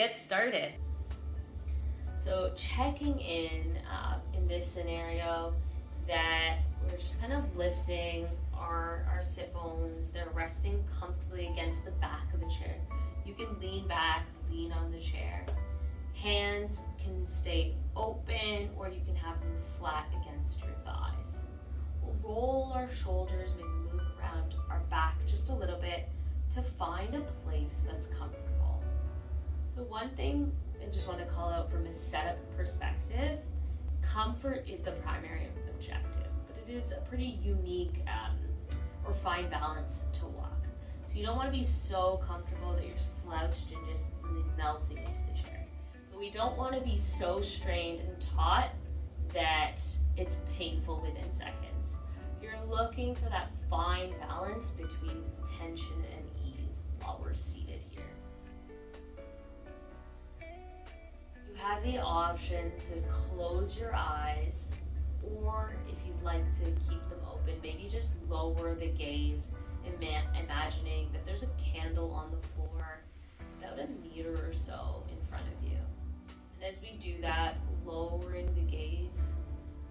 Get started. So checking in this scenario that we're just kind of lifting our sit bones. They're resting comfortably against the back of a chair. You can lean back, lean on the chair. Hands can stay open or you can have them flat against your thighs. We'll roll our shoulders, maybe move around our back just a little bit to find a place that's comfortable. The one thing I just want to call out from a setup perspective, comfort is the primary objective, but it is a pretty unique or fine balance to walk. So you don't want to be so comfortable that you're slouched and just really melting into the chair. But we don't want to be so strained and taut that it's painful within seconds. You're looking for that fine balance between tension and ease while we're seated here. You have the option to close your eyes, or if you'd like to keep them open, maybe just lower the gaze, imagining that there's a candle on the floor about a meter or so in front of you. And as we do that, lowering the gaze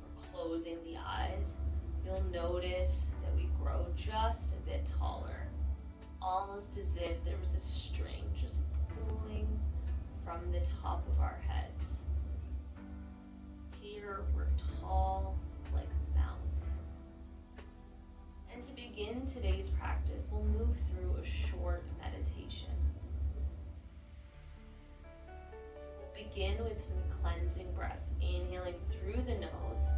or closing the eyes, you'll notice that we grow just a bit taller, almost as if there was a string just pulling from the top of our heads. Here we're tall like a mountain. And to begin today's practice, we'll move through a short meditation. So we'll begin with some cleansing breaths, inhaling through the nose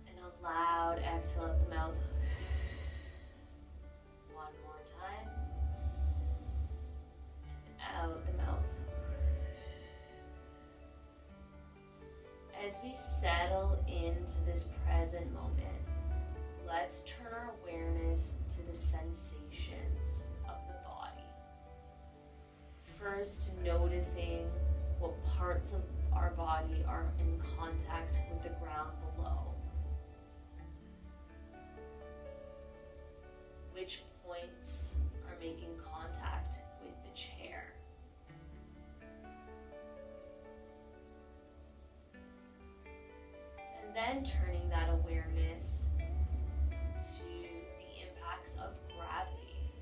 and a loud exhale out the mouth. One more time. Out the mouth. As we settle into this present moment, let's turn our awareness to the sensations of the body. First, noticing what parts of our body are in contact with the ground below. Which points are making contact with the chair. And then turning that awareness to the impacts of gravity.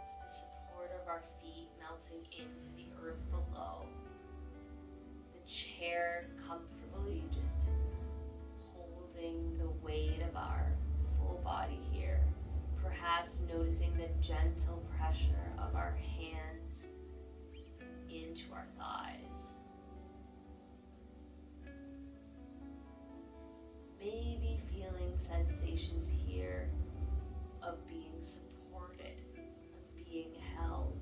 So the support of our feet melting into the earth below. The chair comfortably just holding the weight of our full body here. Perhaps noticing the gentle pressure of our hands into our thighs. Maybe feeling sensations here of being supported, of being held,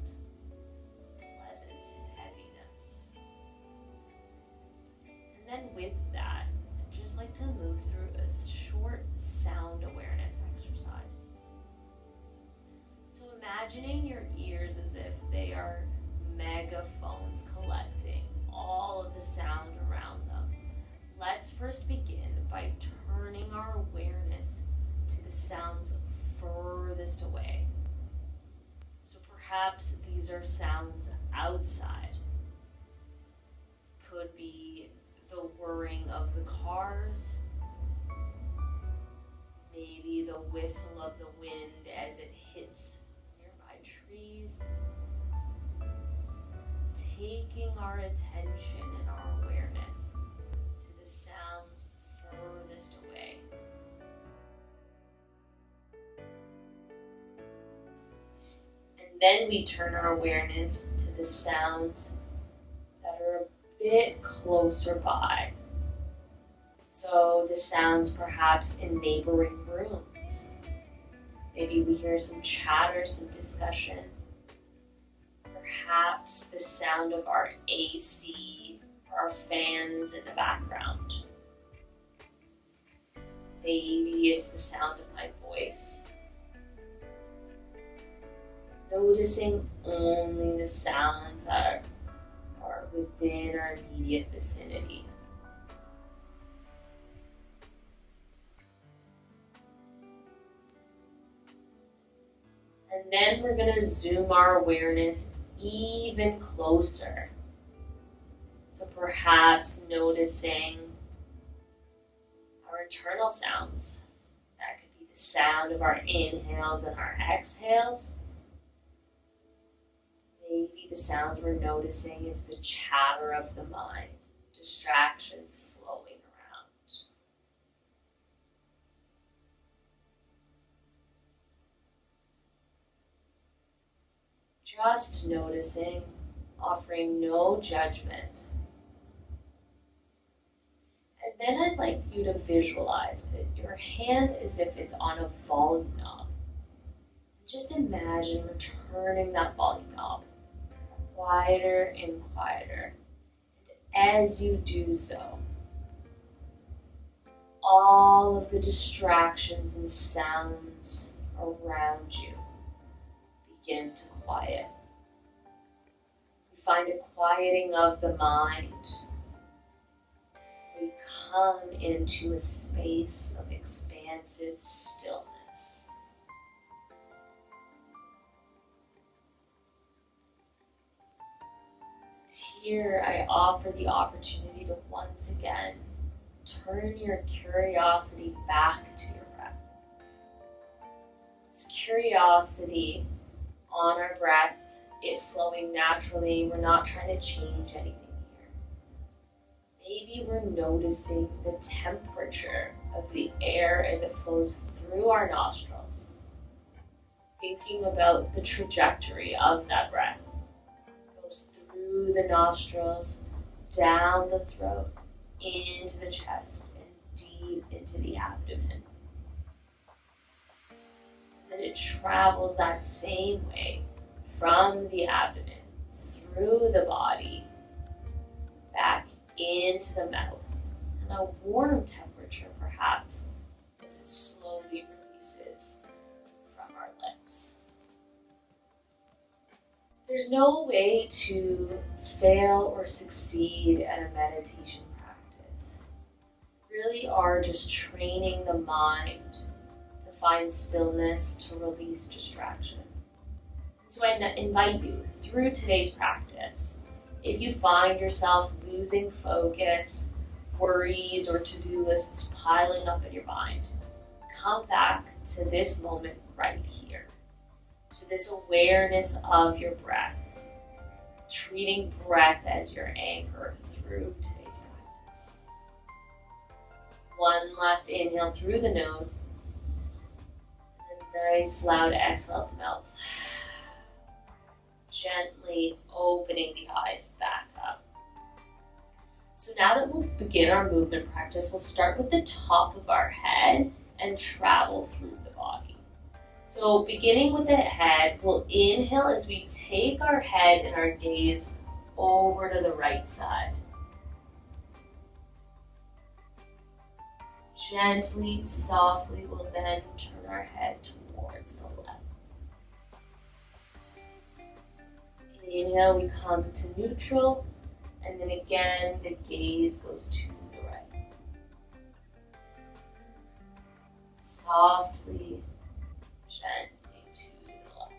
pleasant heaviness. And then with that, I'd just like to move through a short sound awareness exercise. So imagining your ears as if they are megaphones collecting all of the sound around them. Let's first begin by turning our awareness to the sounds furthest away. So perhaps these are sounds outside. Could be the whirring of the cars, maybe the whistle of the wind as it hits nearby trees. Taking our attention and our awareness to the sounds furthest away. And then we turn our awareness to the sounds that are a bit closer by. So the sounds perhaps in neighboring rooms. Maybe we hear some chatter, some discussion. Perhaps the sound of our AC or our fans in the background. Maybe it's the sound of my voice. Noticing only the sounds that are within our immediate vicinity. And then we're going to zoom our awareness even closer. So perhaps noticing our internal sounds. That could be the sound of our inhales and our exhales. Maybe the sounds we're noticing is the chatter of the mind, distractions flowing around. Just noticing, offering no judgment. And then I'd like you to visualize that your hand as if it's on a volume knob. Just imagine returning that volume knob quieter and quieter. And as you do so, all of the distractions and sounds around you begin to quiet. We find a quieting of the mind. We come into a space of expansive stillness. Here I offer the opportunity to once again turn your curiosity back to your breath. This curiosity on our breath, it flowing naturally. We're not trying to change anything here. Maybe we're noticing the temperature of the air as it flows through our nostrils. Thinking about the trajectory of that breath. It goes through the nostrils, down the throat, into the chest, and deep into the abdomen. And then it travels that same way from the abdomen, through the body, back into the mouth, and a warm temperature perhaps as it slowly releases from our lips. There's no way to fail or succeed at a meditation practice. Really are just training the mind to find stillness, to release distraction. So I invite you through today's practice, if you find yourself losing focus, worries or to-do lists piling up in your mind, come back to this moment right here, to this awareness of your breath, treating breath as your anchor through today's practice. One last inhale through the nose, and a nice loud exhale out the mouth. Gently opening the eyes back up. So now that we'll begin our movement practice, we'll start with the top of our head and travel through the body. So beginning with the head, we'll inhale as we take our head and our gaze over to the right side. Gently, softly, we'll then turn our head towards the left. Inhale, we come to neutral, and then again, the gaze goes to the right. Softly, gently to the left.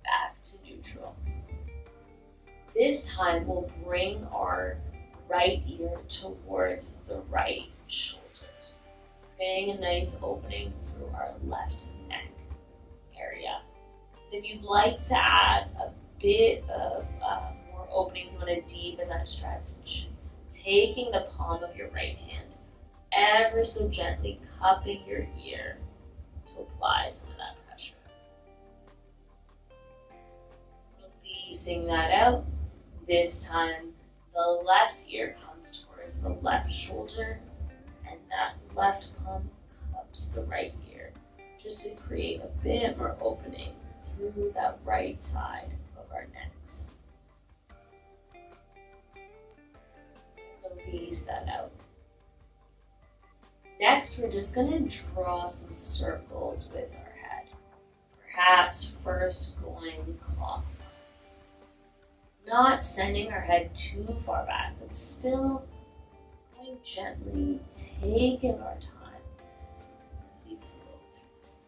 Back to neutral. This time, we'll bring our right ear towards the right shoulders, creating a nice opening through our left neck area. If you'd like to add a bit of more opening, if you want to deepen that stretch, taking the palm of your right hand, ever so gently cupping your ear to apply some of that pressure. Releasing that out. This time, the left ear comes towards the left shoulder, and that left palm cups the right ear, just to create a bit more opening through that right side of our necks. Release that out. Next, we're just going to draw some circles with our head. Perhaps first going clockwise. Not sending our head too far back, but still going gently, taking our time as we flow through this.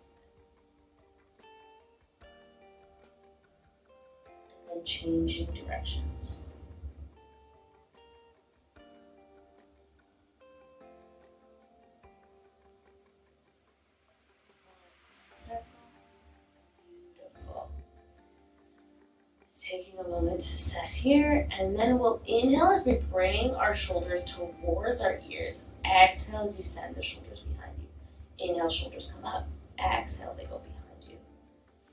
and changing directions. Beautiful. Just taking a moment to set here, and then we'll inhale as we bring our shoulders towards our ears. Exhale as you send the shoulders behind you. Inhale, shoulders come up. Exhale, they go behind you.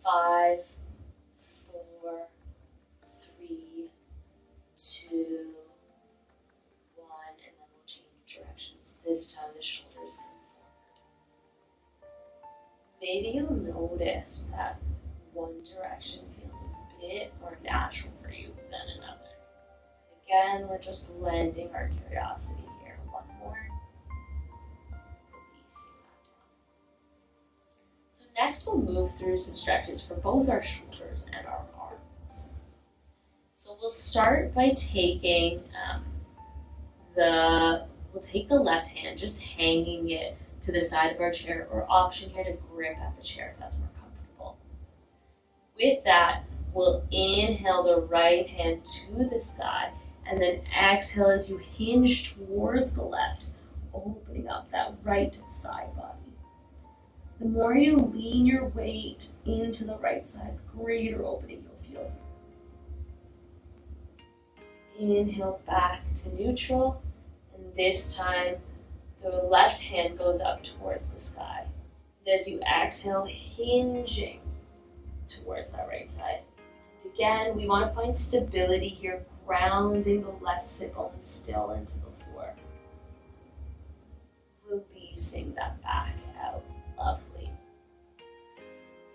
5, 4, 3, 2, 1, and then we'll change directions. This time the shoulders come forward. Maybe you'll notice that one direction feels a bit more natural for you than another. Again, we're just lending our curiosity here. One more. Releasing that down. So next we'll move through some stretches for both our shoulders and our arms. So we'll start by taking we'll take the left hand, just hanging it to the side of our chair, or option here to grip at the chair if that's more comfortable. With that, we'll inhale the right hand to the sky, and then exhale as you hinge towards the left, opening up that right side body. The more you lean your weight into the right side, the greater opening you'll feel. Inhale back to neutral, and this time the left hand goes up towards the sky. And as you exhale, hinging towards that right side. And again, we want to find stability here, grounding the left sit bone still into the floor. Releasing that back out. Lovely.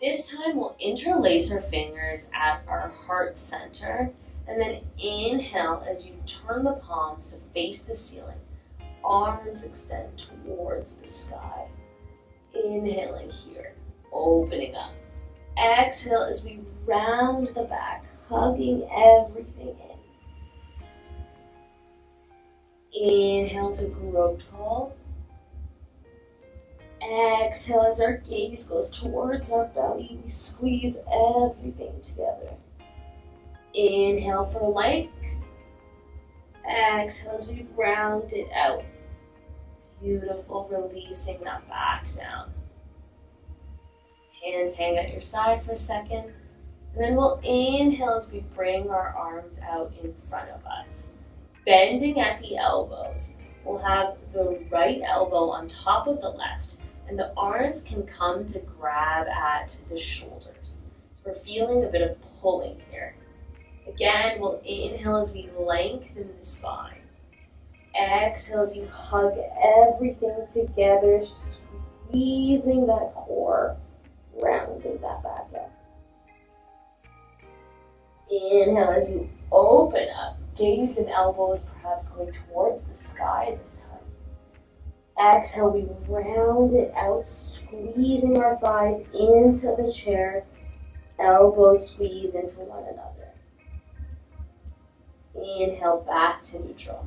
This time we'll interlace our fingers at our heart center, and then inhale as you turn the palms to face the ceiling. Arms extend towards the sky. Inhaling here, opening up. Exhale as we round the back, hugging everything in. Inhale to grow tall. Exhale as our gaze goes towards our belly. We squeeze everything together. Inhale for length. Exhale as we round it out. Beautiful, releasing that back down. Hands hang at your side for a second. And then we'll inhale as we bring our arms out in front of us. Bending at the elbows. We'll have the right elbow on top of the left, and the arms can come to grab at the shoulders. We're feeling a bit of pulling here. Again, we'll inhale as we lengthen the spine. Exhale as you hug everything together, squeezing that core, rounding that back up. Inhale as you open up, gaze and elbows perhaps going towards the sky this time. Exhale, we round it out, squeezing our thighs into the chair, elbows squeeze into one another. Inhale back to neutral.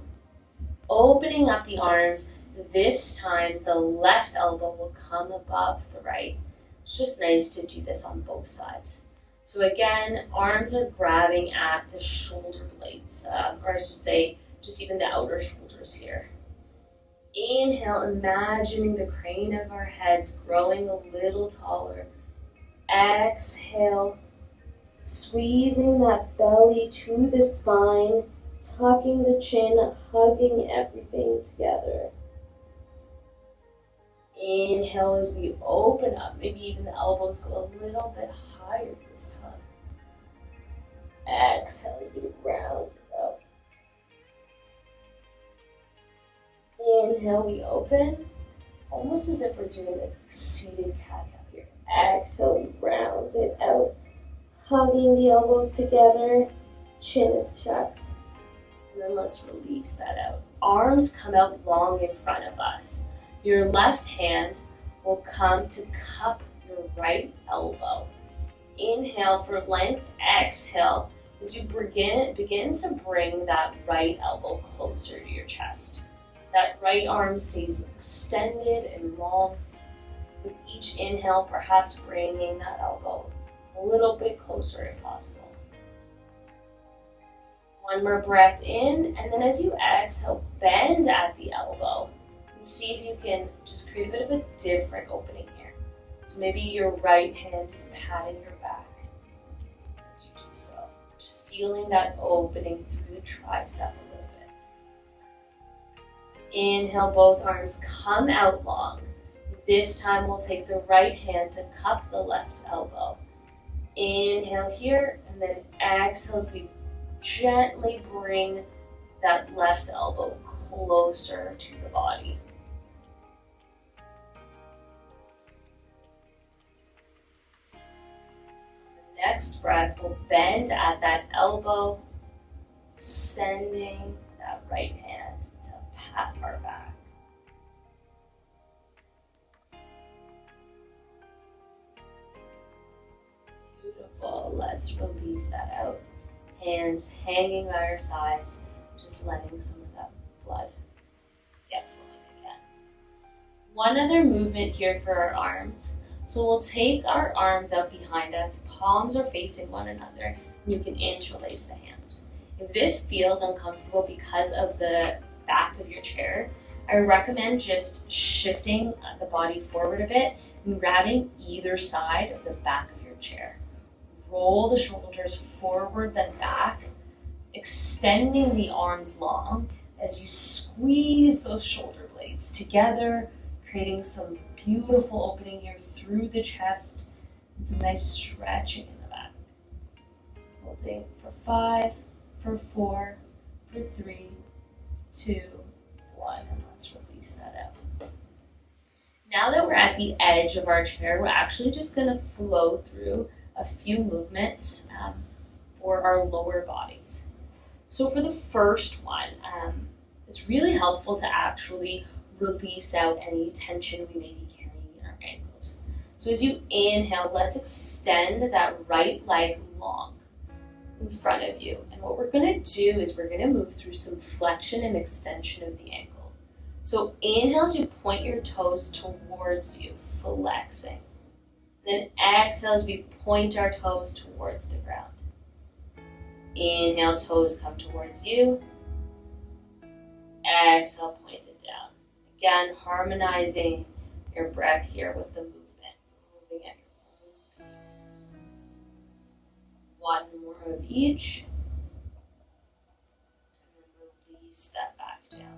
Opening up the arms, this time the left elbow will come above the right. It's just nice to do this on both sides. So again, arms are grabbing at the shoulder blades, or I should say, just even the outer shoulders here. Inhale, imagining the crane of our heads growing a little taller. Exhale, squeezing that belly to the spine, tucking the chin, hugging everything together. Inhale as we open up, maybe even the elbows go a little bit higher this time. Exhale as we round it up. Inhale, we open, almost as if we're doing a seated cat-cow here. Exhale, we round it out, hugging the elbows together, chin is tucked. And then let's release that out. Arms come out long in front of us. Your left hand will come to cup your right elbow. Inhale for length, exhale as you begin to bring that right elbow closer to your chest. That right arm stays extended and long. With each inhale, perhaps bringing that elbow a little bit closer if possible. One more breath in, and then as you exhale, bend at the elbow. And see if you can just create a bit of a different opening here. So maybe your right hand is patting your back as you do so. Just feeling that opening through the tricep a little bit. Inhale, both arms come out long. This time we'll take the right hand to cup the left elbow. Inhale here, and then exhale as we gently bring that left elbow closer to the body. The next breath, we'll bend at that elbow, sending that right hand to pat our back. Beautiful. Let's release that out. Hands hanging by our sides, just letting some of that blood get flowing again. One other movement here for our arms. So we'll take our arms out behind us, palms are facing one another, and you can interlace the hands. If this feels uncomfortable because of the back of your chair, I recommend just shifting the body forward a bit and grabbing either side of the back of your chair. Roll the shoulders forward then back, extending the arms long as you squeeze those shoulder blades together, creating some beautiful opening here through the chest and some nice stretching in the back. Holding for 5, for 4, for 3, 2, 1, and let's release that out. Now that we're at the edge of our chair, we're actually just going to flow through a few movements for our lower bodies. So for the first one, it's really helpful to actually release out any tension we may be carrying in our ankles. So as you inhale, let's extend that right leg long in front of you. And what we're going to do is we're going to move through some flexion and extension of the ankle. So inhale as you point your toes towards you, flexing. Then exhale as we point our toes towards the ground. Inhale, toes come towards you. Exhale, point it down. Again, harmonizing your breath here with the movement. Moving at your own pace. One more of each. And then release that back down.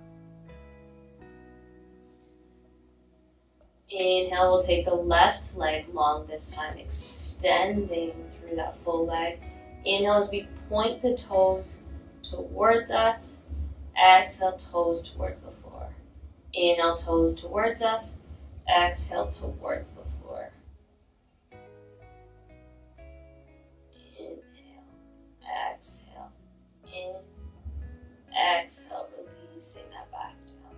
Inhale, we'll take the left leg long this time, extending through that full leg. Inhale as we point the toes towards us. Exhale, toes towards the floor. Inhale, toes towards us. Exhale, towards the floor. Inhale, exhale, in, exhale, releasing that back down.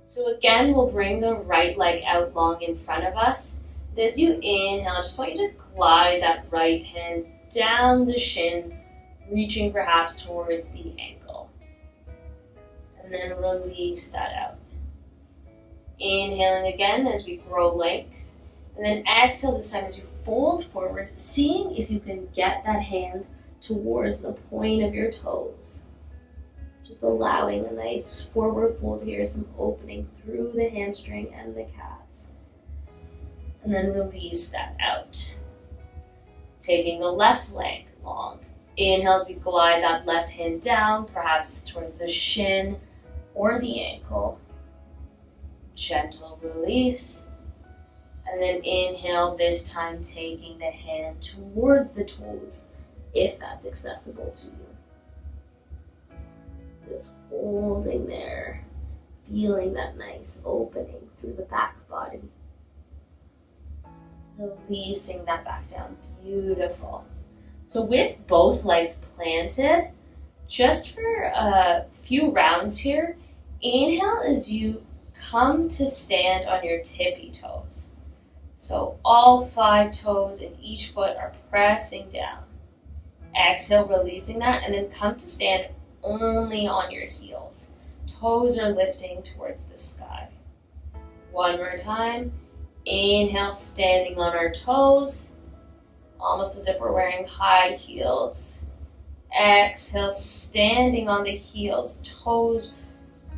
So again, we'll bring the right leg out long in front of us. And as you inhale, I just want you to glide that right hand down the shin, reaching perhaps towards the ankle. And then release that out. Inhaling again as we grow length. And then exhale this time as you fold forward, seeing if you can get that hand towards the point of your toes. Just allowing a nice forward fold here, some opening through the hamstring and the calves. And then release that out. Taking the left leg long. Inhale as we glide that left hand down, perhaps towards the shin or the ankle. Gentle release. And then inhale, this time taking the hand towards the toes, if that's accessible to you. Just holding there, feeling that nice opening through the back body. Releasing that back down. Beautiful. So with both legs planted, just for a few rounds here, inhale as you come to stand on your tippy toes. So all 5 toes in each foot are pressing down. Exhale, releasing that, and then come to stand only on your heels. Toes are lifting towards the sky. One more time. Inhale, standing on our toes, almost as if we're wearing high heels. Exhale, standing on the heels, toes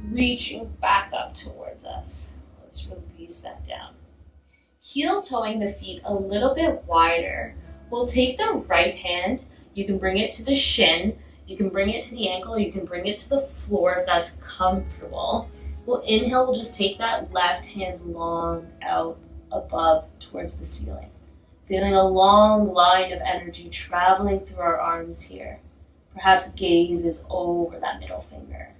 reaching back up towards us. Let's release that down. Heel toeing the feet a little bit wider. We'll take the right hand. You can bring it to the shin. You can bring it to the ankle. You can bring it to the floor if that's comfortable. We'll inhale. We'll just take that left hand long out above towards the ceiling. Feeling a long line of energy traveling through our arms here. Perhaps gaze is over that middle finger.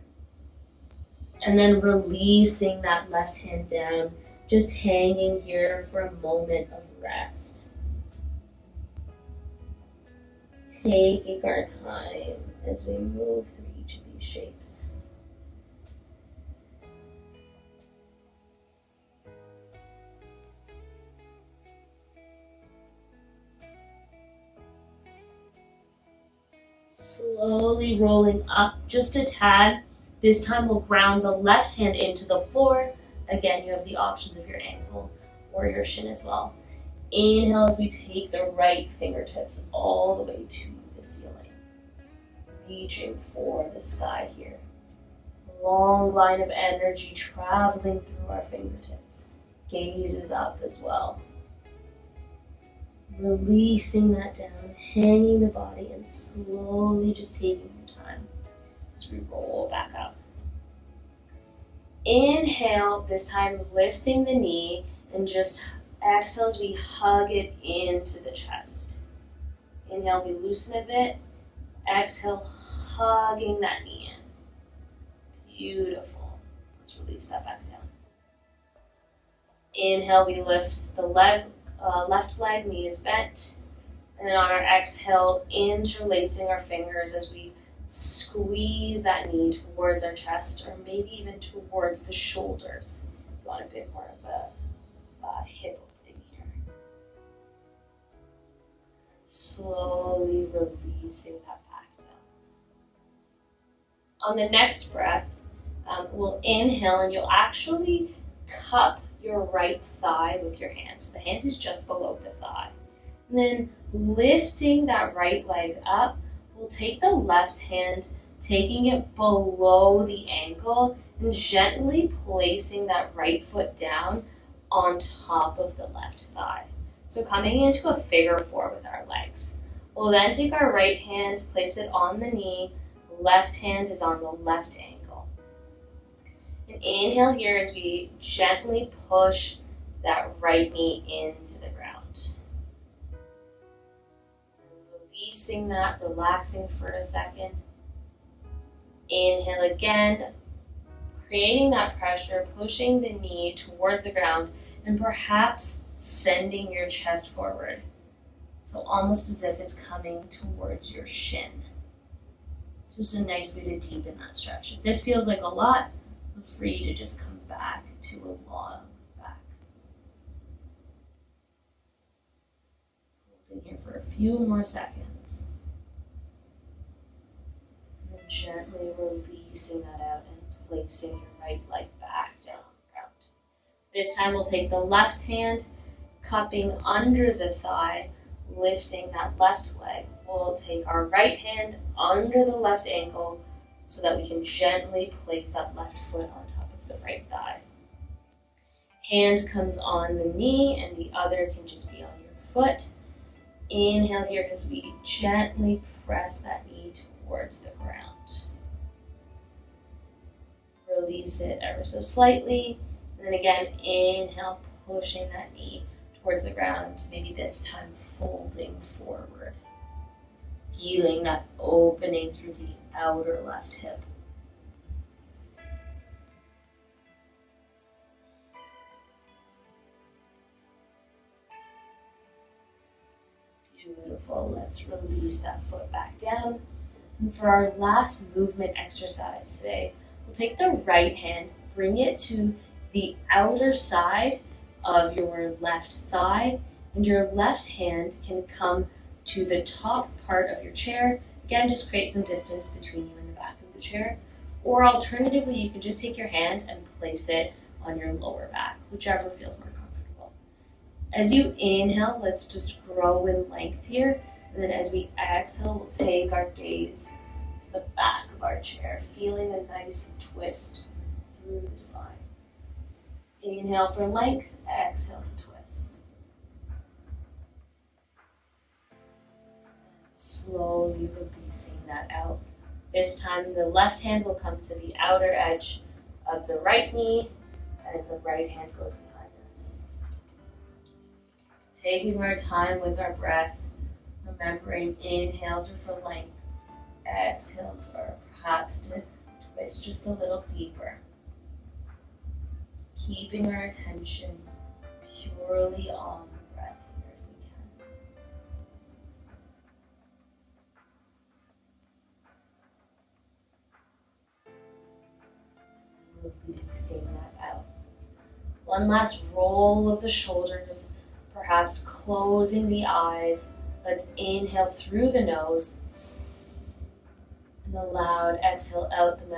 And then releasing that left hand down, just hanging here for a moment of rest. Taking our time as we move through each of these shapes. Slowly rolling up just a tad. This time we'll ground the left hand into the floor. Again, you have the options of your ankle or your shin as well. Inhale as we take the right fingertips all the way to the ceiling. Reaching for the sky here. Long line of energy traveling through our fingertips. Gaze is up as well. Releasing that down, hanging the body, and slowly just taking your time as we roll back up. Inhale, this time lifting the knee, and just exhale as we hug it into the chest. Inhale, we loosen a bit. Exhale, hugging that knee in. Beautiful. Let's release that back down. Inhale, we lift the left leg, knee is bent. And then on our exhale, interlacing our fingers as we squeeze that knee towards our chest or maybe even towards the shoulders. You want a bit more of a hip opening here. Slowly releasing that back down. On the next breath, we'll inhale and you'll actually cup your right thigh with your hand. So the hand is just below the thigh. And then lifting that right leg up, we'll take the left hand, taking it below the ankle and gently placing that right foot down on top of the left thigh. So coming into a figure four with our legs. We'll then take our right hand, place it on the knee, left hand is on the left ankle. And inhale here as we gently push that right knee into the ground. Releasing that, relaxing for a second. Inhale again, creating that pressure, pushing the knee towards the ground, and perhaps sending your chest forward. So almost as if it's coming towards your shin. Just a nice way to deepen that stretch. If this feels like a lot, feel free to just come back to a long back. Hold in here for a few more seconds. And then gently releasing that out and placing your right leg back down on the ground. This time we'll take the left hand, cupping under the thigh, lifting that left leg. We'll take our right hand under the left ankle so that we can gently place that left foot on top of the right thigh. Hand comes on the knee and the other can just be on your foot. Inhale here as we gently press that knee towards the ground. Release it ever so slightly. And then again, inhale, pushing that knee towards the ground, maybe this time folding forward. Feeling that opening through the outer left hip. Beautiful. Let's release that foot back down. And for our last movement exercise today, we'll take the right hand, bring it to the outer side of your left thigh, and your left hand can come to the top part of your chair. Again, just create some distance between you and the back of the chair. Or alternatively, you can just take your hand and place it on your lower back, whichever feels more comfortable. As you inhale, let's just grow in length here And then as we exhale, we'll take our gaze to the back of our chair, feeling a nice twist through the spine. Inhale for length, exhale to twist. Slowly releasing that out. This time the left hand will come to the outer edge of the right knee, and the right hand goes behind us. Taking our time with our breath, remembering inhales are for length, exhales are perhaps to twist just a little deeper. Keeping our attention purely on the breath here if we can. Releasing that out. One last roll of the shoulders, perhaps closing the eyes. Let's inhale through the nose and a loud exhale out the mouth.